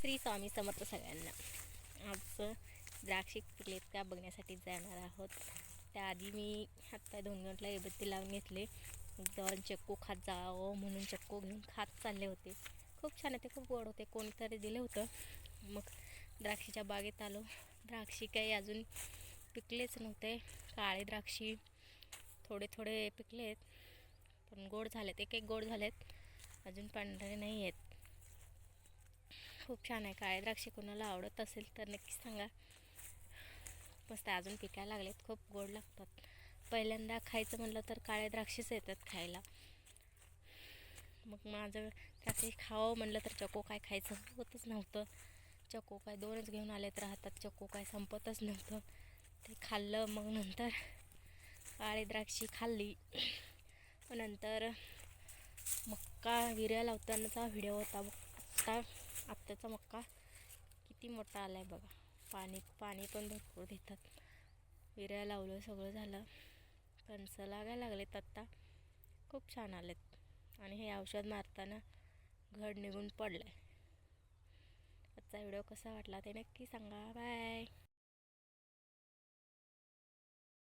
श्री स्वामी समर्थ सगळ्यांना. आज द्राक्षे पिकलेत का बघण्यासाठी जाणार आहोत. त्याआधी मी आत्ता 2 मिनिटला एबत्ती लावून घेतले. दोन चक्कू खात जावं म्हणून चक्कू घेऊन खात चालले होते. खूप छान होते, खूप गोड होते. कोणीतरी दिलं होतं. मग द्राक्षीच्या बागेत आलो. द्राक्षी काही अजून पिकलेच नव्हते. काळे द्राक्षी थोडे थोडे पिकलेत, पण गोड झालेत. एक गोड झालेत, अजून पांढरे नाही आहेत. खूप छान आहे. काळे द्राक्षे कोणाला आवडत असेल तर नक्कीच सांगा. मस्त अजून पिकायला लागलेत, खूप गोड लागतात. पहिल्यांदा खायचं म्हणलं तर काळे द्राक्षेच येतात खायला. मग माझं द्राक्षे खावं म्हणलं तर चक्को काय खायचं होतच नव्हतं. चक्को काय 2च घेऊन आले तर हातात चक्को काय संपतच नव्हतं. ते खाल्लं. मग नंतर काळे द्राक्षी खाल्ली. नंतर मक्का विर्या लावतानाचा व्हिडिओ होता. आत्ताचा मक्का किती मोठा आला आहे बघा. पाणी पण भरपूर देतात. विर्या लावलं, सगळं झालं. कणसं लागायला लागलेत आत्ता. खूप छान आलेत. आणि हे औषध मारताना घड निघून पडलं आहे. आजचा व्हिडिओ कसा वाटला ते नक्की सांगा. बाय.